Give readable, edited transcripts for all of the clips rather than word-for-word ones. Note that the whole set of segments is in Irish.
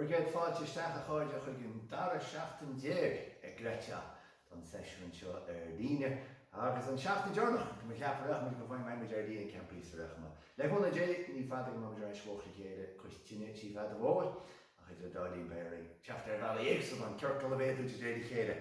Get fáilte isteach a cháide chuig an dara seachtain déag ag Gretia don Seisiún seo líne agus an seachtain dearnach go cheapach mu go bhhain me Déardaoine campíach má. Le bhna dé ní fada go mar smochla chéile chuistine sí fada bhór a chuid Déardaoine Béirí teachtar bhela éag an ceircail a bhéadú déidir chéile.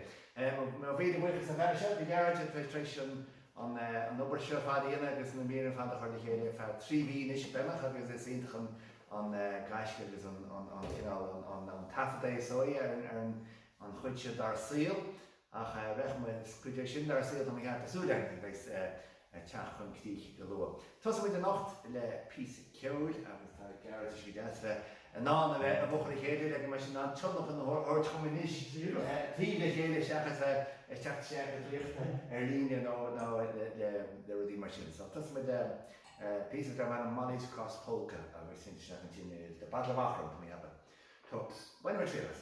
Má bhíidir buchas an bheile se, bhí garide frustration an obair seo fadaíana agus na míar fada chuirla chéile fe trí bhí is benach agus is intachan an gaisce agus an tafadé sóí an chuidse dar síl ach bheith me scuide sin dar síl am gheart asúdain agus teach chun ctích go lua. Tás bhfuil an nacht le pís ceúil agus tá garide sí deasre ná a bheith a bhuachar chéile le me sin an tunnach an hort chuminis tí le chéile seachas teach sé go dríocht líne le rudí mar sin. Tás me pís ar man manage cross polka agus sin se continue de battle of Achron mi hebben. So, when we see this.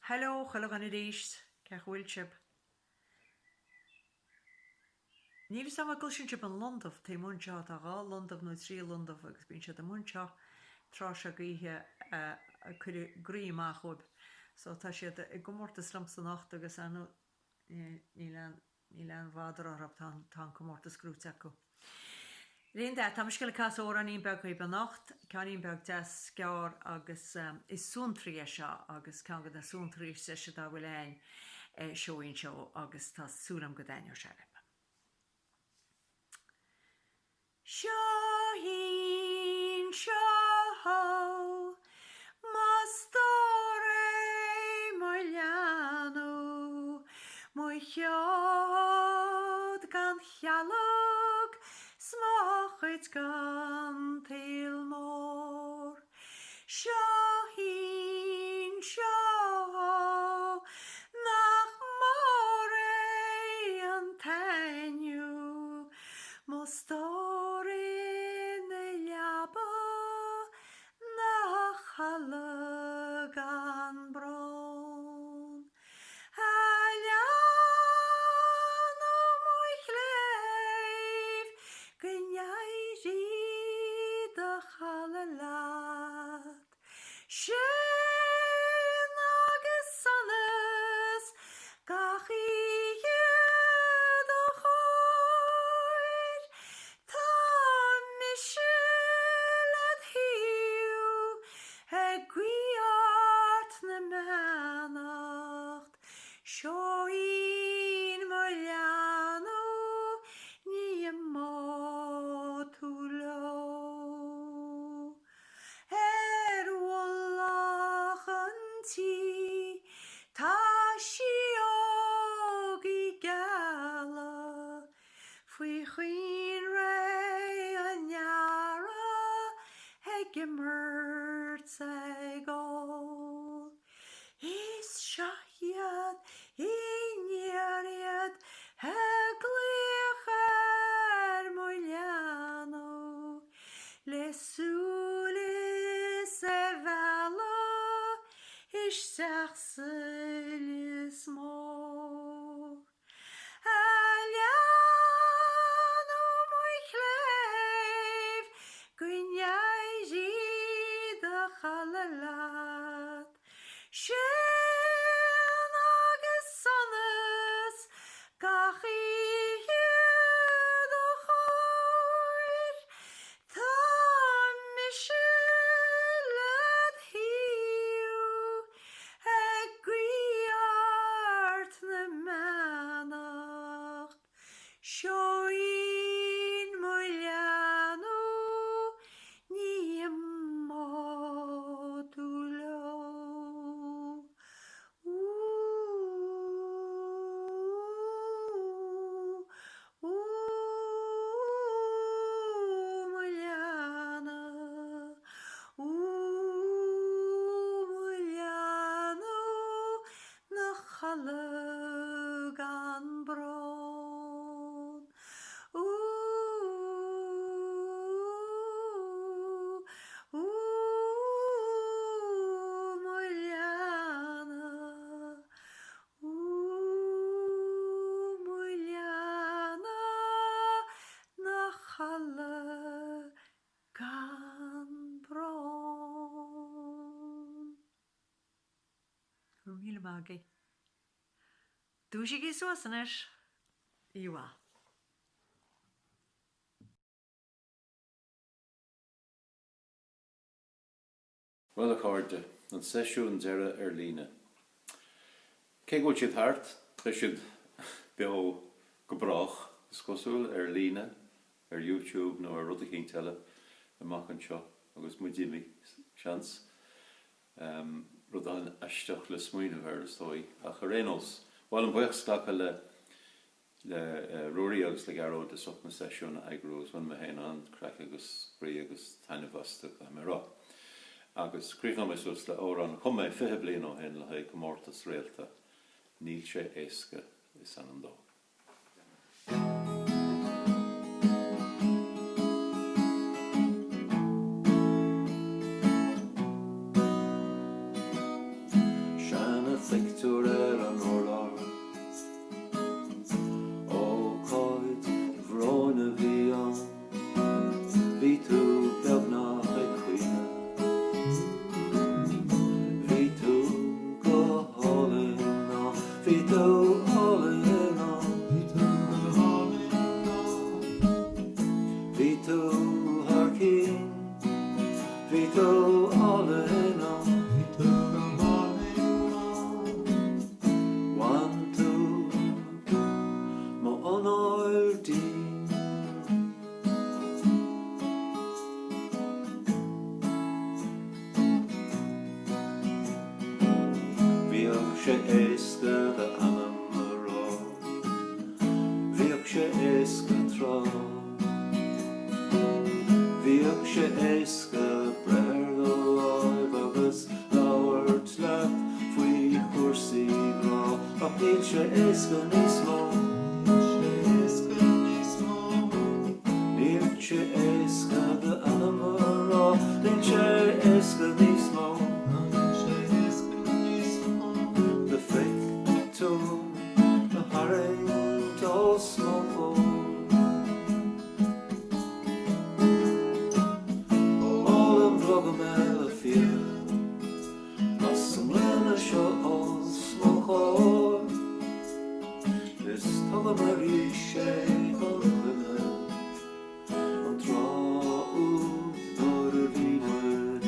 Hello, chulach an idéist, ceach bhfuilsib. Níl sam a gulsinship an London, té munseo a gá London nó trí London agus bín siad a munseo trá se gaithe a chuir gríomach chub. So tá siad i gomórta slamsa nacht agus anú ní lean bhádar arab tá gomórta scrúte acu. Linda, tá muisce le cas óra an íbeg go ba nacht, can íbeg des gear agus is súntrí seo agus can go a súntrí se se dá bhfuil ein seoín seo agus tá súlam go daine se. Seoín seo Mastore Moilianú Mui cheod gan chealog Smochid gan Tilmór Seoín seo nach more an tainniu Mostorin leaba nach chalag an bron Halian o mwy chleif Gyniairi dy chalalat Sien agus sanes Gach i iad o chwyr Ta misilad hiw E gwiart na manacht Sioin Moilianú Ní motúlo Wallach an tí Tá siog I gala Fui chuin rei an neara Ag immert segol Is siahiad Iniariad Heglich Moilianú Le súlis vala Is sachsilis mór Halian o mwy chleif Gwyniairi dy chalalat Sien agus sanes Gach i iad o chwyr Ta misilad hiw E gwiart na manacht Sioin Moilianú Ní motúlo Moiliana Moilianú Na chalag an bron Moiliana Moiliana Na chalag an bron Míle mágaí. Dúise í suasanis Iwa. Well acorde, an Seisiún deire líne. Cé go siad thart, tá siad beo go brach scosúil líne, YouTube nó rud a chin teile amach an seo, agus mu Jimmy seans rud an eisteach le smuoine bhar stoi a chu rénos. Bhil an buich stacha le Ruairí agus le garród is op na Seisiún agrús bhain me héana an crack agus brí agus taine bhasta a me rá. Agus críoch me sus le órán chumé fihe blian ó hen le haid gomórtas réalta níl sé éasca is an dó. Seanna fictúr an órlár ó coid bhróna bhí an bhí tú beagnach ag chuoine bhí tú go hálinn á bhí tú hálinn á bhí tú go hálinn Vito all in all. One, two, mo onoil din. Viach she eske de anamara. Viach she eske tra. Viach she eske brergo live agus lauert left fui kursi gra. Ach níl she eske nismo. Níl she eske de anamara. Níl she eske nismo. The fake to the hurry to smoke. All of Blogomel fear. Some lena show smoke. This Togamari shake on the and draw nor river.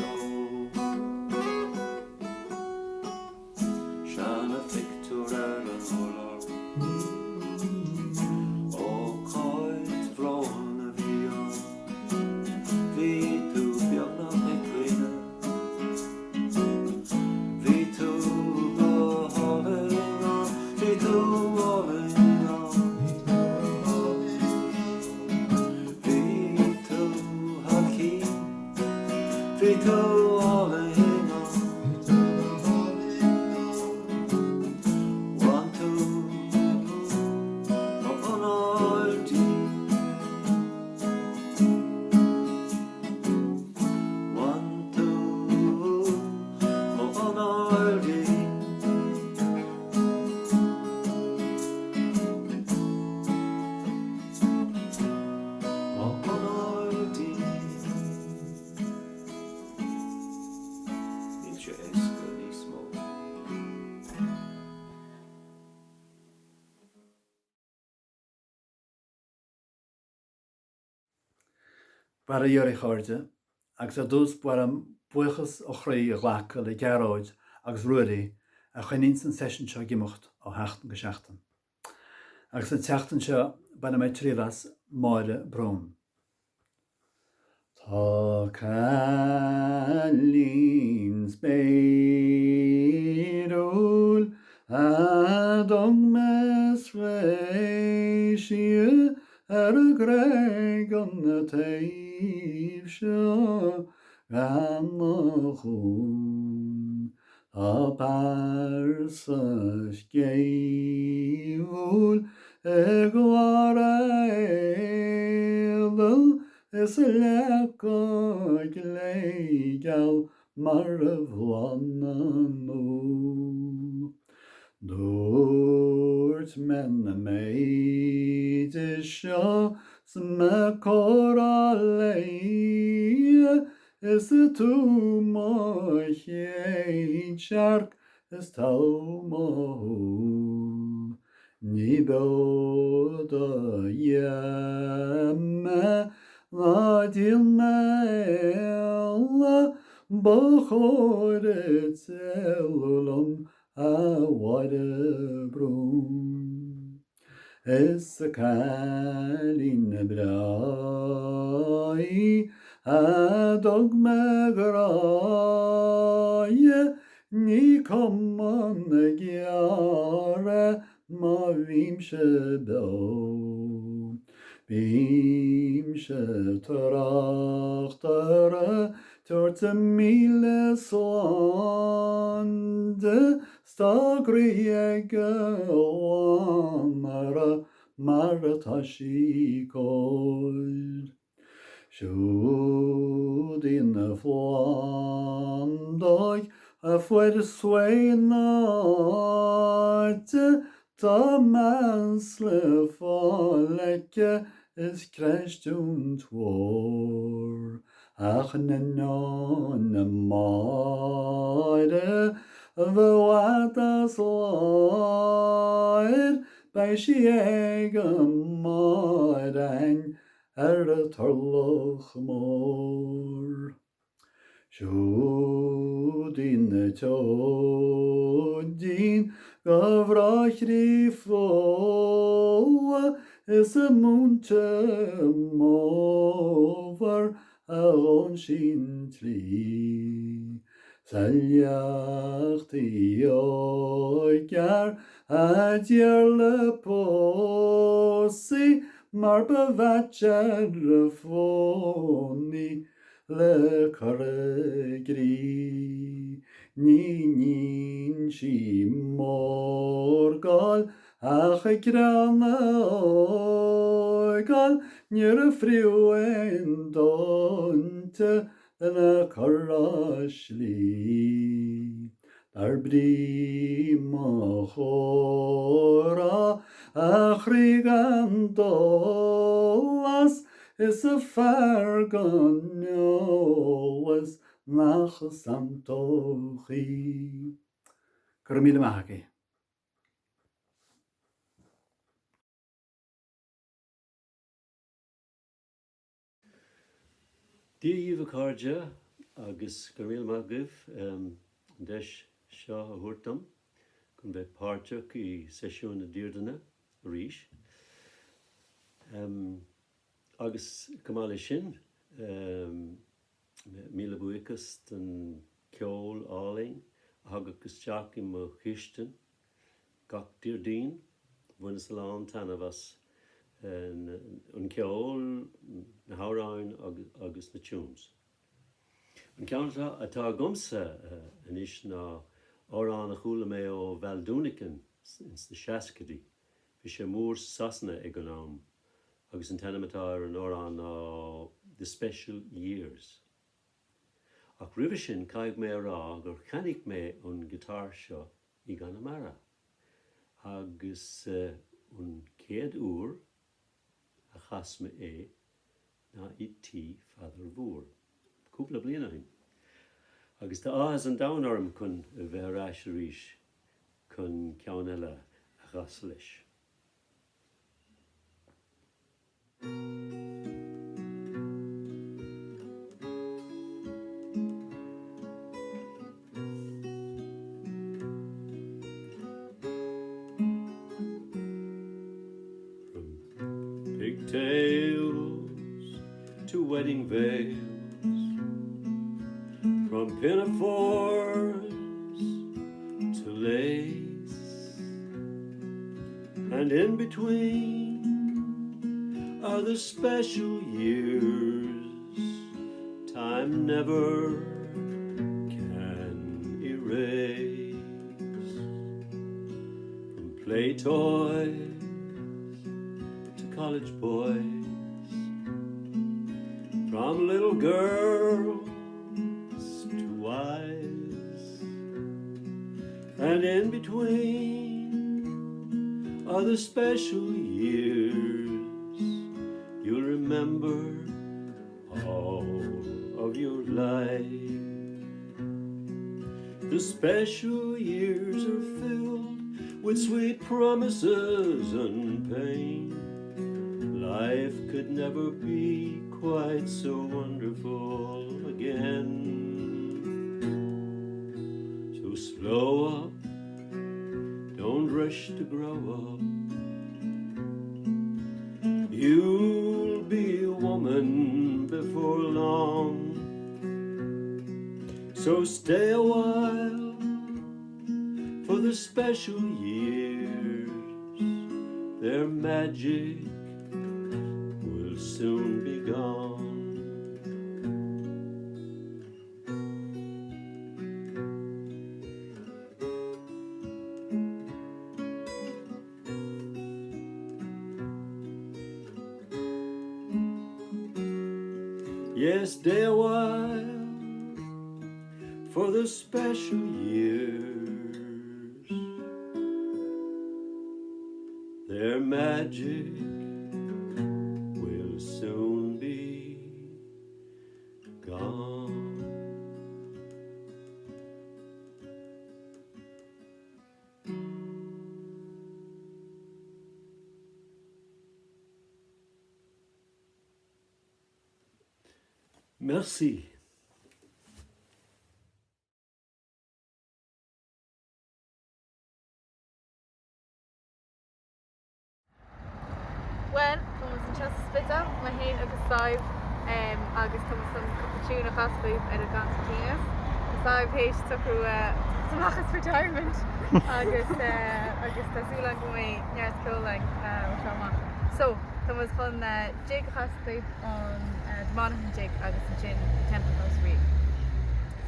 Shana Victor and Holar. Oh, kite vrawn of you. Vi tu björna med kvinna. Vi tu behållinga. Vi tu hållinga. Vi tu halkin. Vi tu hållinga. One, two, on all team. One, two, on all team. On all team. Níl sé éasca níos mó. Bara dhearr chairde, agus a dús buaram buchas ó chraí a ghlacha le Déardaoine agus Ruairí a chuinín san Seisiún seo gimocht ó 8 go 7. Agus an teachtain seo bana méid trílas Mhóire brón. Tá cálín spéirúil a dogmas réisiú ar a greg an na taobh seo gan na chún. Tá barsa scéúil ag lára éile is a lecha gléigeal mar a bhhanan nó. Dúirt men na méid is seo sa me córa lei is a tú má chéad searc is tá má. Ní bod a dhéime na dílme eile ba chóir tilúlam a Mhóire brún. Is a cálín na braí a dogma gráie ní cuman na gearra má bhím se beó. Bhím se tarachtar tuairte míle sláinte stagraí ag bháinara mar atá sí cóir. Siúd na Flandóig a fuair swain áite tá más le fáilecha is creistún tuair. Ach na nán na Mhóire a bhfuad as láir bei si ag an Mhóireáin ar a tarlach mór. Siúdín na teodín go bhráithrí fóa is a múnta mómhar a ón sin trí. Salleachtaí óigear a dear le pósaí mar ba bhaite a fónaí le coragrí. Ní si mórgáil ach a grana óigáil níor a friúin dónta na corráslí. Dar brí má chóra a chríg an dólas is a fear gan neolalas nach samtóchaí. Gur míle maithí. Díomh cardja agus gur míle maithí deis seo a thuirtam chun bheith páirteach I Seisiún na Déardaoine arís. Agus cumála sin míle buchas den ceol áling agus teach I mo chiisten gach Déardaoine bhain sa lán tanna bhas an ceol na hárán agus na tunes. An ceanta atá gomsa inis ná árán a chúla mé ó Bhealdúnicin ins na seascadí. Bhí sé mór sasna ag an am agus an tenamatá an árán ná The Special Years. Ach ribh sin caig mé rá gur chanig mé an gitar seo I gan amara. Agus an céad úr a chasma ná I Tigh Pheadair Mhóir. Cúpla bliana hain. Agus tá áthas an damharm chun a bheith arás arís chun ceann eile a chas leis. Pigtails to wedding veils, from pinafores to lace, and in between are the special years time never can erase. From play toys college boys, from little girls to wives, and in between are the special years you'll remember all of your life. The special years are filled with sweet promises and pain. Life could never be quite so wonderful again. So slow up, don't rush to grow up. You'll be a woman before long. So stay a while for the special years. Their magic soon be gone. Yes, stay a while for the special years. Their magic soon be gone. Merci. Well, Thomas an Chas Spita, ma hain agus saib agus Thomas an cappuccino chascaib ar a gantatínas. Saib héis tucú samachas retirement agus tasúlan go mé neart cólaig seomach. So, Thomas chun jig chascaib an Monaghan jig agus an gin Temple House Reef.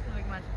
So, like magic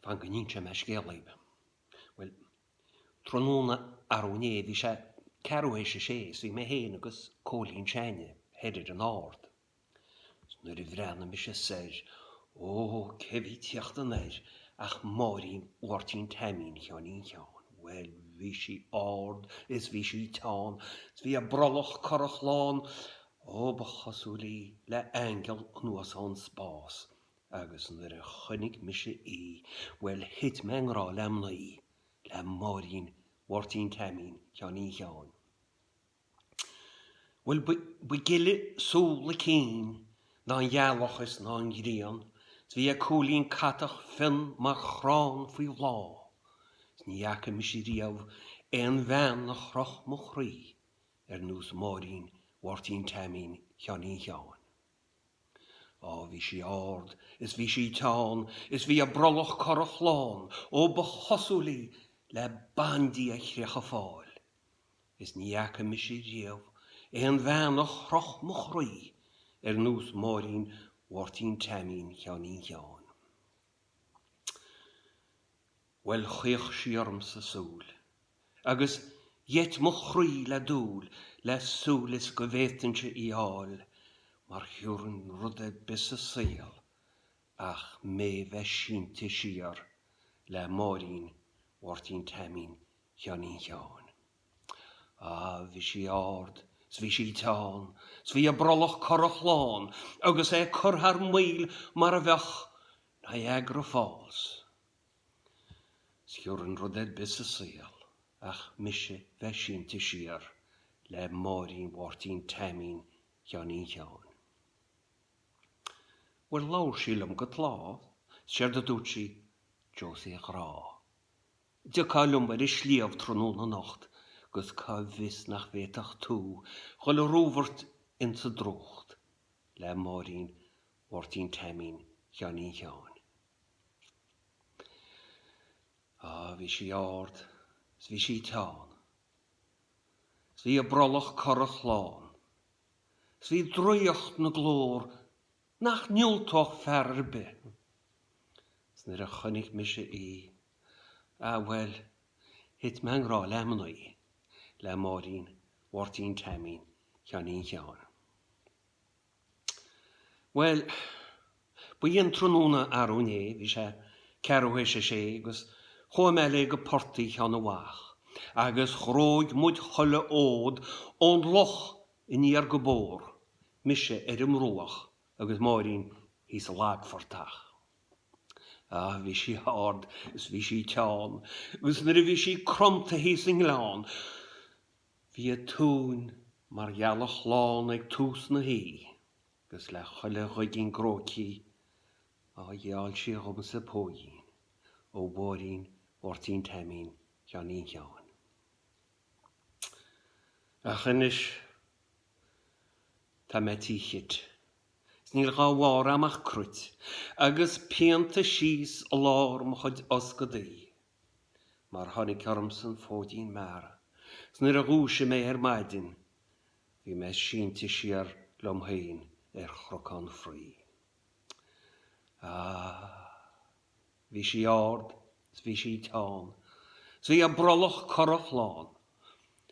Fan gynnyntio mes gelib. Wel, tronwna arwne fi se carw eisiau sies fi me hen agos colin sianne hedyd yn ord. Snwyr i fran am eisiau ser, o, cefi tiacht yn eir, ach morin wartin temin chion i'n chion. Wel, fi si ord, is fi si tan, is fi a broloch corach lôn, o, bachoswli, le angel nwas on spas. Agus yn yr chynig mysio I, wel hit mewn rha lemna I, le morin wartin temin chion i'n chion. Wel, by gili sŵl y cyn, na'n ialochus na'n girion, fi a cwli'n catach ffyn ma chron fwy wla. Ni ac yn mysio riaf, en fan a chroch mwchri, nws morin wartin temin chion i'n chion. O, fi si ord, is fi si tan, is fi a broloch corach lôn, o bachoswli, le bandi a chriach a ffôl. Is ni ac yn mysi riaf, en fan a chroch mwchri, nws morin wartin temin chion i'n chion. Wel chych siarm sa sŵl, agus yet mwchri la dŵl, le sŵl is gyfeithyn si I ôl, mar hiwrn rwdded bys y seil, ach me fe synt I siar, le morin wartin temin chion i'n chion. A fi si ord, fi si tan, fi a broloch corach lôn, agus cwrhar mwyl mar a fech na Niagara Falls. Hiwrn rwdded bys y seil, ach mysio fe synt I siar, le morin wartin temin chion i'n chion. Wel lawr sílam go tlá, sér da dútsi Josie gra. Dio calum ar slíaf tronún a nacht, gus ca vis nach vetach tú, chol rúvert in sa drocht, le morin wartin temin chion i'n chion. A vi si ord, vi si tan, vi a broloch corach lôn, vi drwyach na glór, nach niultoch ferbe. Snir a chynnig mysio I, a wel, hit mewn rha lemnoi, le morin Wartín Tamín, Chianín Chian. Well, buon trúna arúné, bhí sé cearúhéise sé, agus chuameile go portaí cheanna bhach, agus chróid muid cholle ód ón loch in níar go bór, mise mrúach, agus máirín hís a lag fortach. Bhí sí hard, gus bhí sí teán, gus na bhí sí cromta hís in glán. Bhí a tún mar gealach lán ag tús na hí, gus le cholle chuigín grócí, a gheall sí chum sa póín, ó bórín Wartín Tamín Chianín Chian. A chunis tá metíchit, sníl gá bhár amach crut, agus pianta síos a lár mo chud oscadaí. Mar tháinig cearmsan fódín mara, sníl a gúise mé maidin, bhí me sínta siar lomhain chrocán frí. Bhí sí ard, bhí sí teán, bhí a brolach corach lán,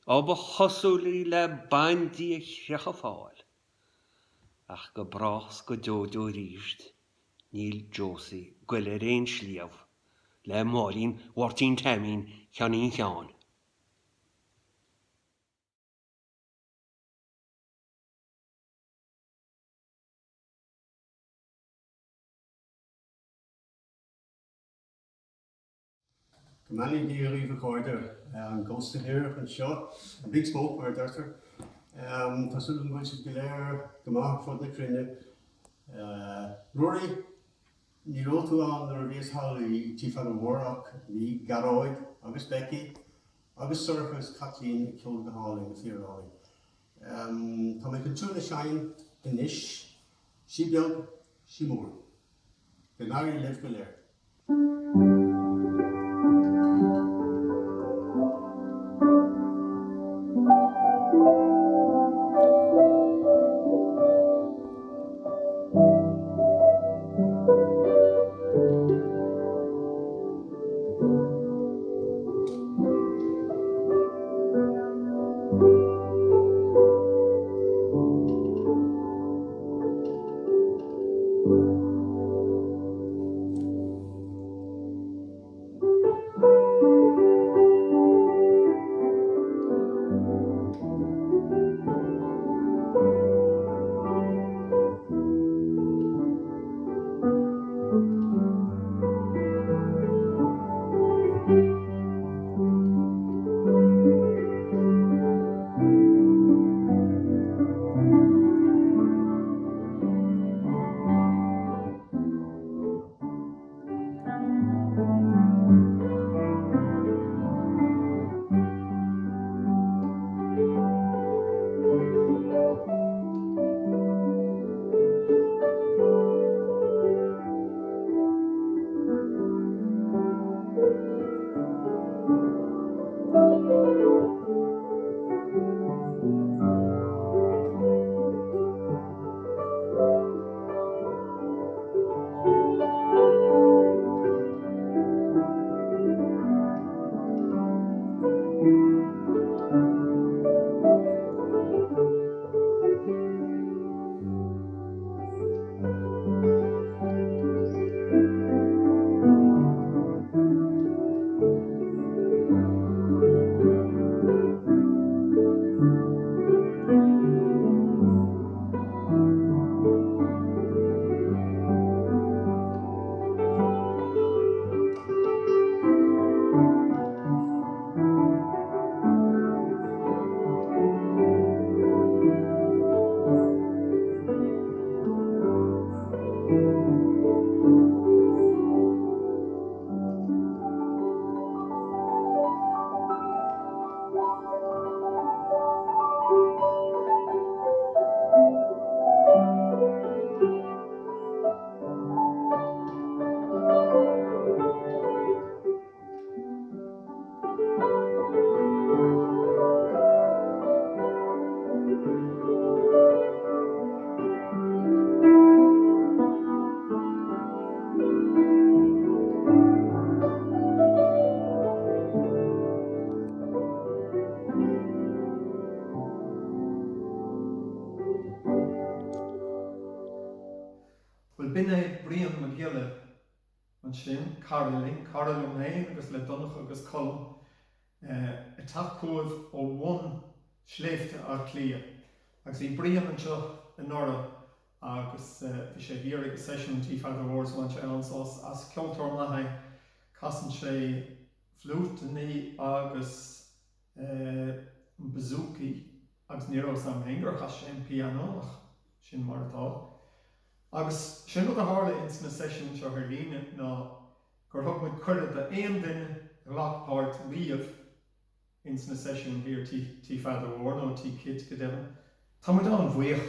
ba chosúlaí le bandí a chreach a fáil, ach go brachs go dódó ríist, níl Josie gweile réon slíamh, le máilín Wartín Tamín Chianín Chian. Many dearly recorded ghost here and shot a big smoke where there's Tassul which is there Gamach for the train Ruairí ní tú an ar bhíos hálaí Tigh Pheadair Mhóir ní Déardaoine agus Becky agus surfas Kathleen ceol go hálaí na fíorhálaí. Tá mé go túna sein inis sí beag sí mór. Go náirí libh go léir. Well binne brian me gile an sin, Carolyn hain agus le donach agus colm a tapcód ó bhain sléifte ar clia. Agus í brian an seo in Nora agus bhí sé hir agus Seisiún Tigh Pheadair Mhóir man sé ansás as ceoltóir maithe casan sé flútaí agus bazooki agus níró sam hengar chas sé piano ach sin mar atá. Agus sin go hála ins na Seisiún seo ar líne ná gur thug muid chuiread a aon duine lechpáirt riamh ins na Seisiún hir Tigh Pheadair Mhóir nó Tigh Kid go deimhin. Tá muid an bhuaich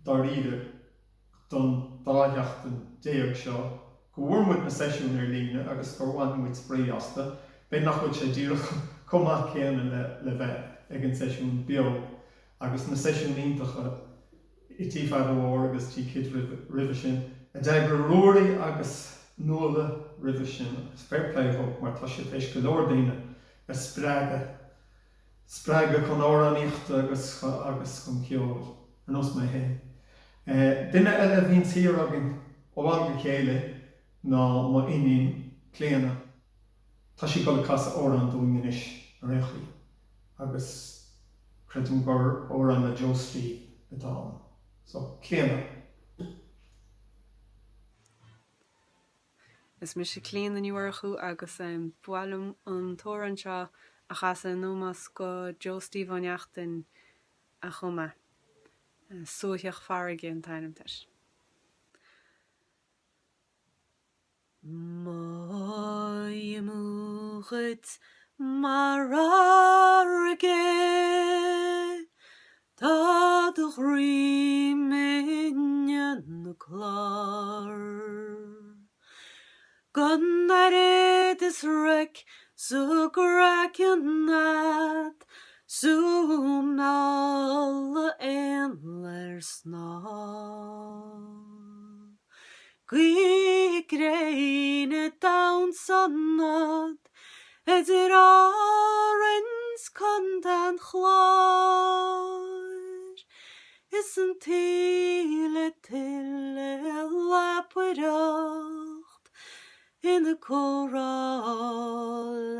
dar riide don dátheachtain déag seo go bhfuair muid na Seisiún ar líne agus gur bhain muid sprí asta. Bé nach muid sé díreach cumach céanna le bheith ag an Seisiún bio agus na Seisiún iontacha I Tigh Pheadair Mhóir agus Tigh Kid ribh sin a d'eagraí ruairí agus nua ribh sin agus fair play thug mar tá sé fééis go leor daoine a spráige chun áraníocht agus chun ceol an os mé hé. Duine eile bhín tír agin ó bhain go chéile ná má iníon cléanna. Tá sí go le casa órán dúin inis a réchaí agus credim gur órán le Joe Street atá. So, cléanna. Is mis sé clean in Uorchu agus bhuailm an tóran seo a chasa nómas go Joe Steve anachtain a chuma. Suútheach farige an tainam teis. Mai múchit mararge tá do ghrí minne na clár. Gan arid is rec so gracian nad Zoom alle enler sná. Gwi greine down sonnad Eder arens condan chlár Is een tile lapwedacht In de koral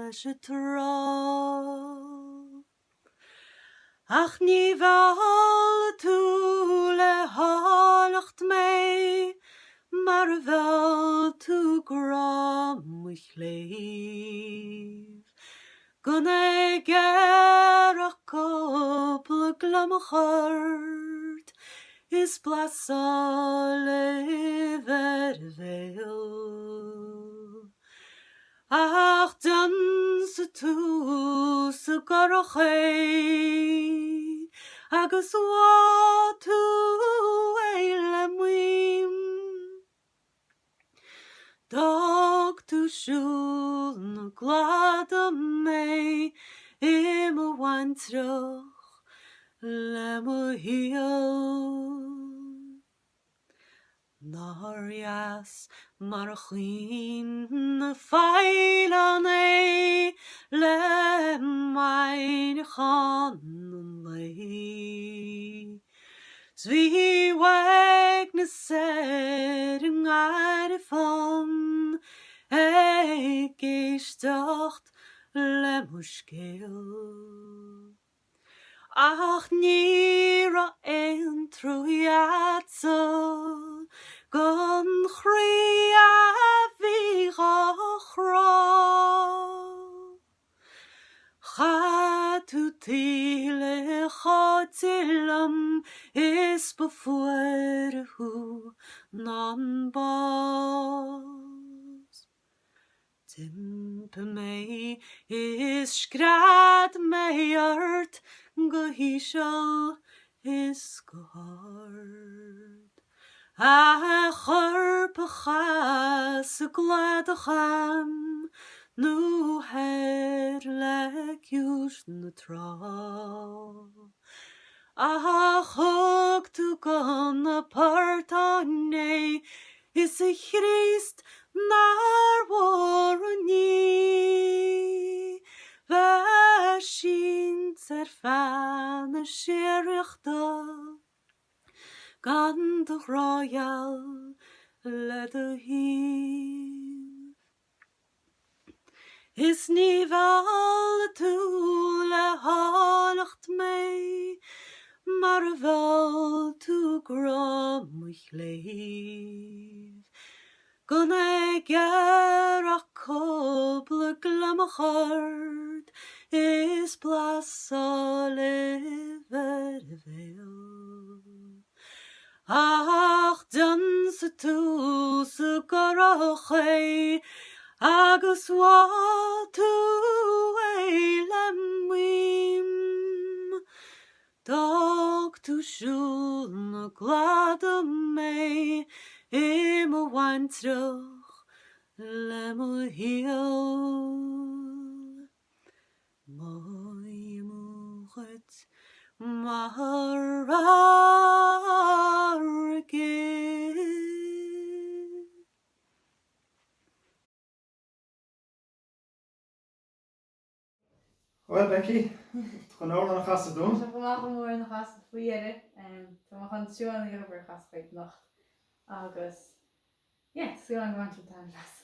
as je trouw Ach ní bheall tú le hálacht mé mar bheall tú gram ich léif. Gun é gearach cúpla glamachart is blasá le vervéil. Ach dansa tú sa garach é agus bhá tú éile muim. Dag tú siúl na glada mé I mo bhaintrach le mo hial. Nárias mar a chuin na feilan é le mein chan an lei. Zví weg na ser yn ar y fan geistecht le muskil. Ach nír a ein trúiatsa gan chrí a bhí a chrá. Cha tú tíle chátilam is befuir hu nan bás. Timpe mé is skrad mé art go hísel is go hard. A chorpe chas a gladacham nu her le kiús na trá. A chog tú gan a partáne is a Christ nar war ní. Ve sin fan a séireachta gan de royal le do híh. Is ní bhall tú le hálacht mé, mar a bhall tú gra muich léh. Gun gearach cobla glamachard, is blasa liver veil. Ach dansa tú sa gorach é, agus wa tú lem wim. Dag tú siúl na glada mé, im a waintrach le mo hiel. Moi mo chut mar Well, Becky, gaan we naar gasten doen. Dus vandaag gaan we nog gasten vieren. Toen we gaan zien hier over gasten nog. August. Ja, zo lang want je time vast.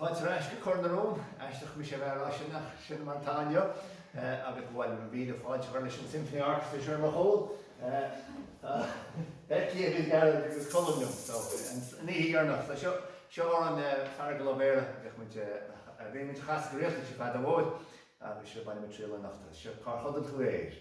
Fáilte reis go cornarón, eisteach mi sé bhar sin sin Montagne, agus bhfuil an bhíad fáilte chuir sin Symphony Orchestra sure mar hól. Becky agus garad agus columnum, so ní hiarnach. Seo an fargal ó bhéire, bhí mu chas go réalta sé fad a bhóid, agus seo bainna mit tríla nachta. Seo cá chodal tú éir.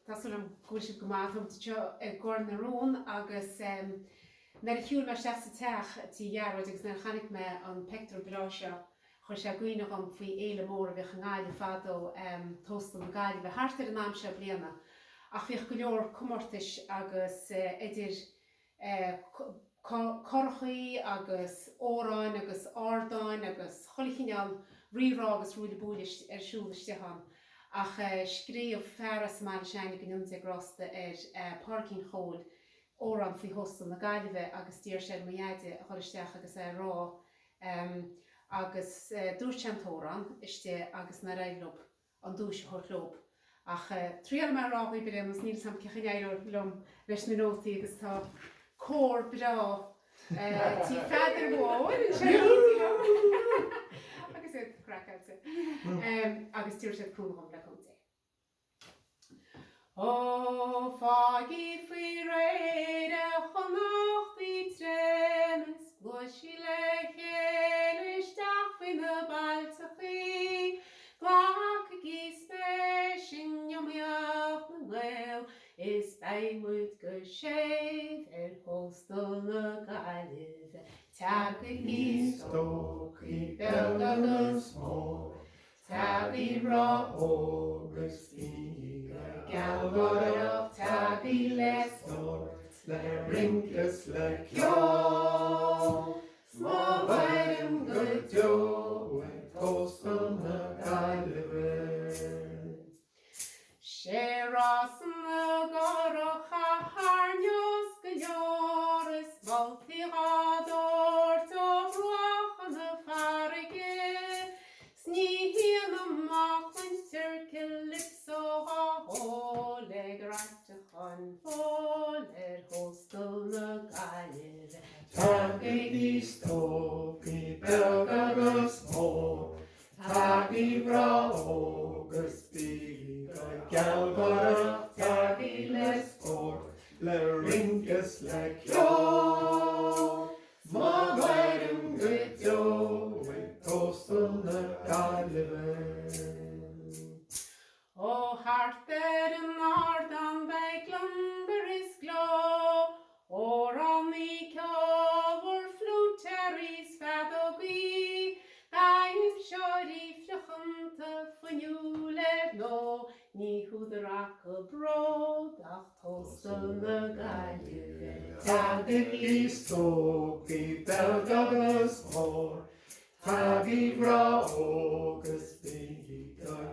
Tásúil an gúisih go máthom gcóir na rún agus nar hiúil mar se sa teach tí dhearúid agus nar chanig me an pector brá seo chuir sé gcuoinech an faoi éile mór a bheith an gáile fadó tóstal na gáile bheith hartar an am se bliana. Ach bhíoh go leor cummortais agus idir corchaí agus óráin agus ardáin agus cholichinneal rírá agus rúla búlis siúlaisteán. Ach scríomh fearras mar seanna gniúnta grasta parking hall óran faoi hostal na gaiileh agus tíir sé maiide a choristeach agus rá agus dúirteantóran iste agus na réilób an dúise chorlób. Ach tríal mar ráhaí be mus níl sam cechéidir lom leis na nótaí agus tá cór brá Tigh Pheadair Mhóir agus é crackáte. Agus tíir sé cúnham le conta. Ó fágaí faoi réad a chonachtaí tremas, gluisí le chéile isteach faoi na bailteachtaí, ghlach a gí spéisiún Iomaire na Gael, is baimúd go séad hóstal na Gaillimh. Tag a gí stócaí beag agus mór, tagí rá ógus tí, galgóireach tagí le stórt, le rincas le ceol, smáhaidm go deo hóstal na Gaillimh. Sé rás na gárach a thárneos go leor is moltaí ádóir do bhruach an na farige, sníhíon amach an circilipso a hól gráteachán fól hóstal na Gaillimh. Tagaí stócaí beag agus mór, tagí rá ógus bí, galgóireach tagí le stórt, le rincas le ceol, smáhaidm go deo hóstal na Gaillimh. Ó hartar an ardan beaglander is gló, óran í ceolhar flúteirís fadógaí, daim seoirí fliochananta faniuil nó, ní húdarach go bród ach hóstal na Gaillimh. Tagaí stócaí beag agus mór, tagí rá ógus bí,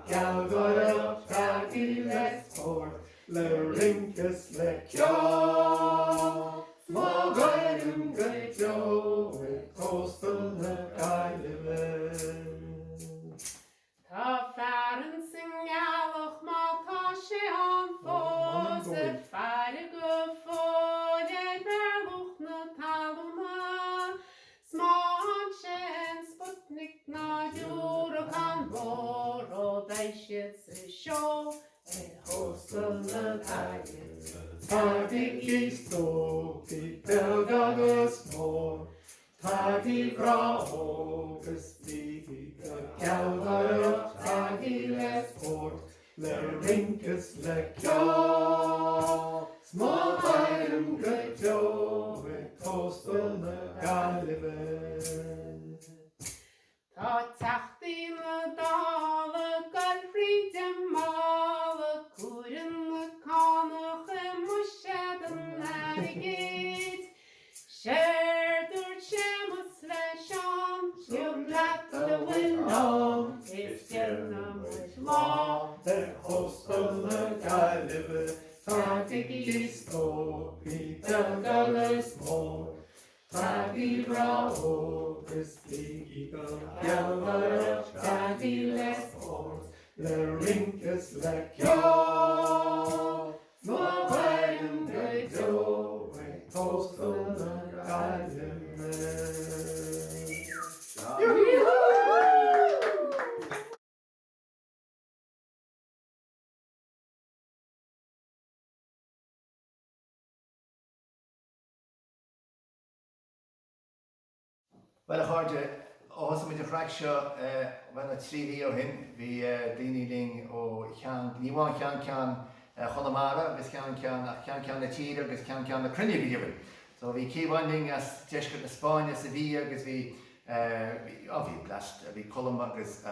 galgóireach tagí le stórt, le rincas le ceol, smáhaidm go deo hóstal na Gaillimh. Tá fearan singealach má tá sé an fós a fear go fóide bearlach na talúna, smáhan sé an Sputnik ná dúrach an mór ó dheisiad sa seo hóstal na Gaillimh. Tagaí stócaí beag agus mór, Tagí bráógus bí go cealhaireach tagí les mór, le rinkas le ceá. Smá bhaim go teo tostal na Gaillimhe. Tá teachtaí le dála Gottfried mála cuaran na cánacha mu séad an leigid. Séir seamas leis an siúm leat le bhfuil is ceanna muid lá. Tostal na Gaillimhe, tagí stó bí Déardaoine mór. Tagí bráógus bí go cealhaireach tagí les mór, le rinkas le ceá. Má bhaim go teo tostal na Gaillimhe. Well, a chuirde óhas mit a chreaic seo bhena tríhí ó hin, bhí daoine ling ó níháin cean Chonamara, agus cean na tíre, agus cean na crunne bhí dhiúin. So bhí cíhhaing as deiscut na Spáine sa bhí, agus bhí bhí blast, bhí colm agus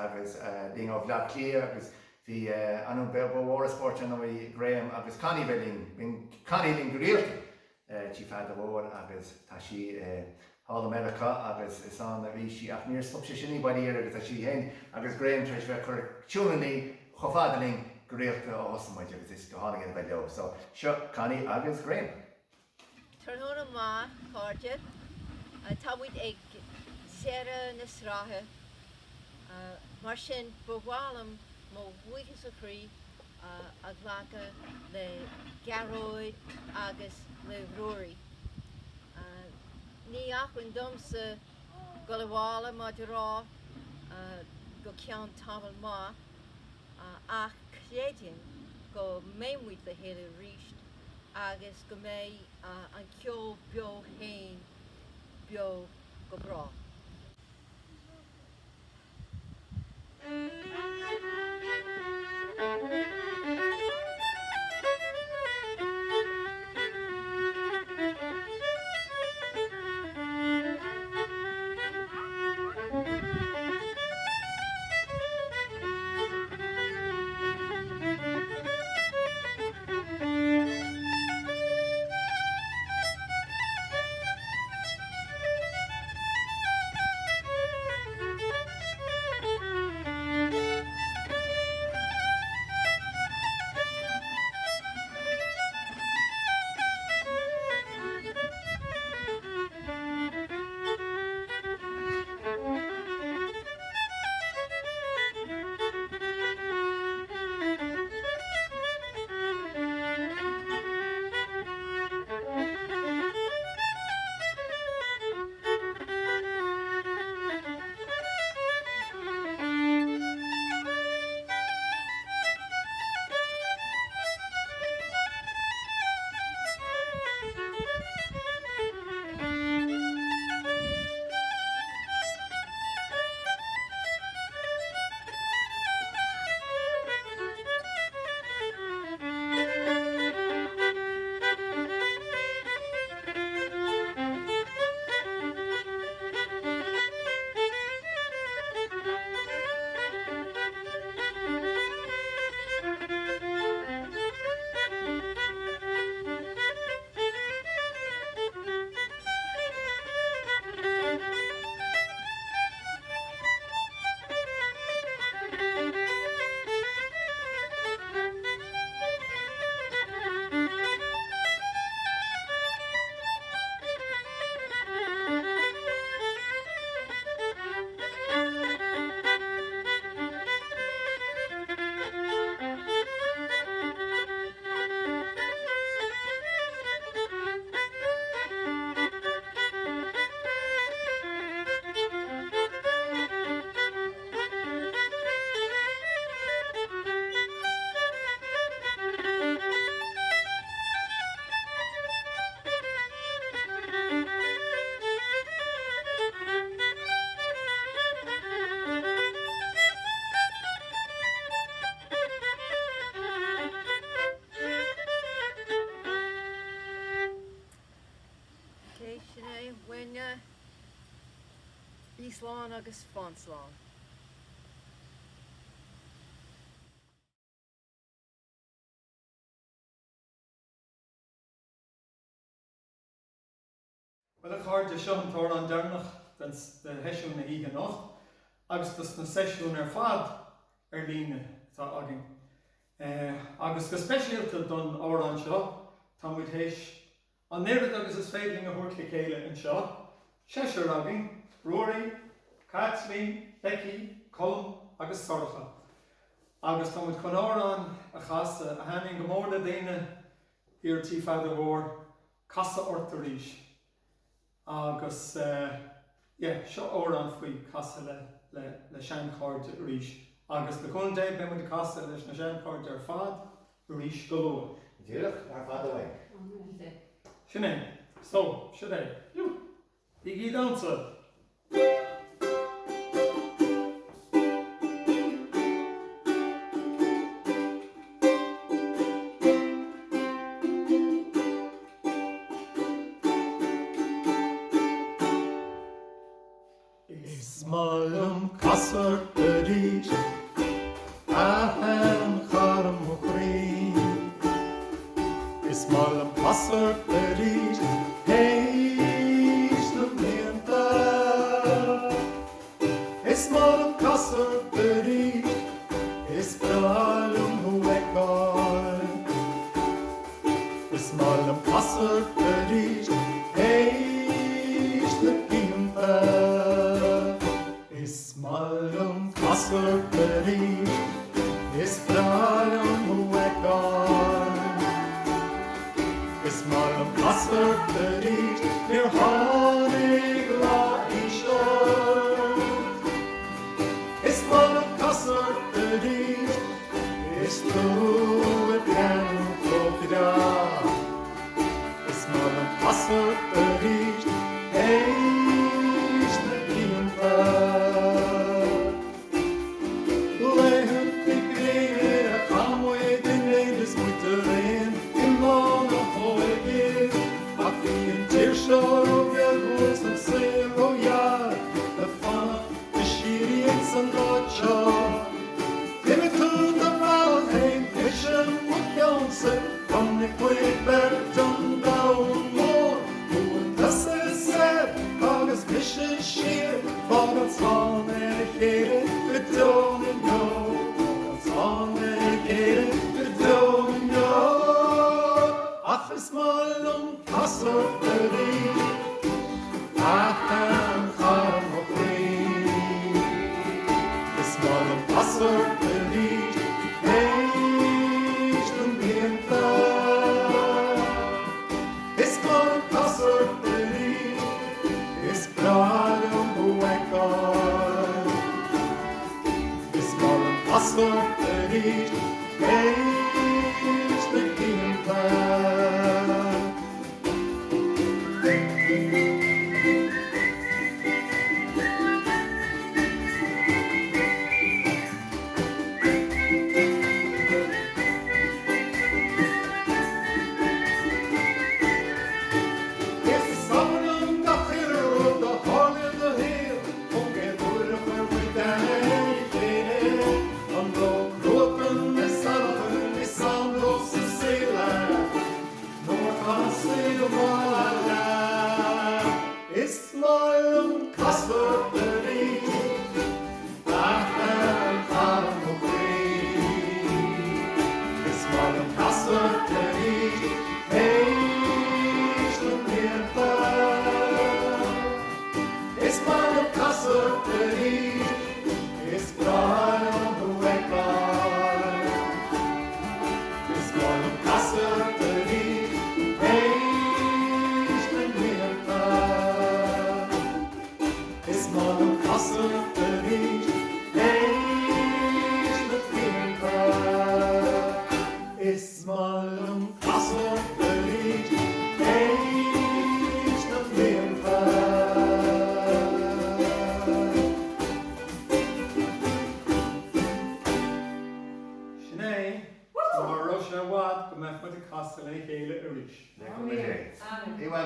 ding ó bhleab clia, agus bhí anú bhór sport an bhí Graham agus Connie bhín Connie ling go réalta Tigh Pheadair Mhóir agus tá si All America agus is an a bhí si ach níor stop sé sinní bailíir agus a si hen agus Graham treis bheith chur tiúnaí chofadaling go réalta ó hosamáid agus is go hálainn an bheith leo. So seo Connie agus Graham. Tarnóna má cáirde táhaid ag zéire na sráthe mar sin bhhálam má bhuichas a chrí a ghlacha le Gearóid agus le Ruairí. Ní achhain domsa go le bhála má de rá go ceann tamil má ach chléideann go méimmuid le héile ríist agus go mé an ceol beo hain beo go brá. agus Fonslán. Well, ik hoor de Seisiún tóir an dearnach den Seisiún na híige nacht, agus dus na Seisiún fad líne tá agin. Agus go speisialta don órán seo, tá muid héis an néad agus is féidling a thuirtla céile an seo, Seisiún agin, Ruairí, Kathleen, Becky, Colm agus Sorcha. Agus tá muid chun órán a chasa a haning go mór na daine ar Tigh Pheadair Mhóir casa orta ríis. Agus, seo órán faoi casa le seanchord ríis. Agus le chun déag be muid casa leis na seanchord ar fad ríis go lua. Díreach ar fad amhain. Sinné, so, sinné, bhí gí dansa. Malum kasser berit ahem kharm mukhri is malum kasser berit hey stumenta is malum kasser berit is malum huekal is malum kasser berit hey stumenta Malum kasser berit, is malum huekal. Is malum kasser berit, near honig la ishor. Is malum kasser berit, is through a piano flopida. Is malum kasser berit, hey.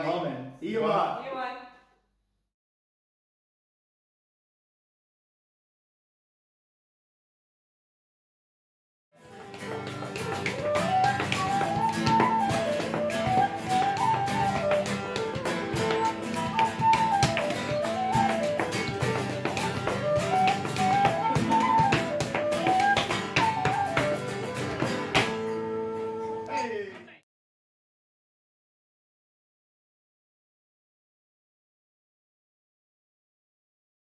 Amen. Iomaire.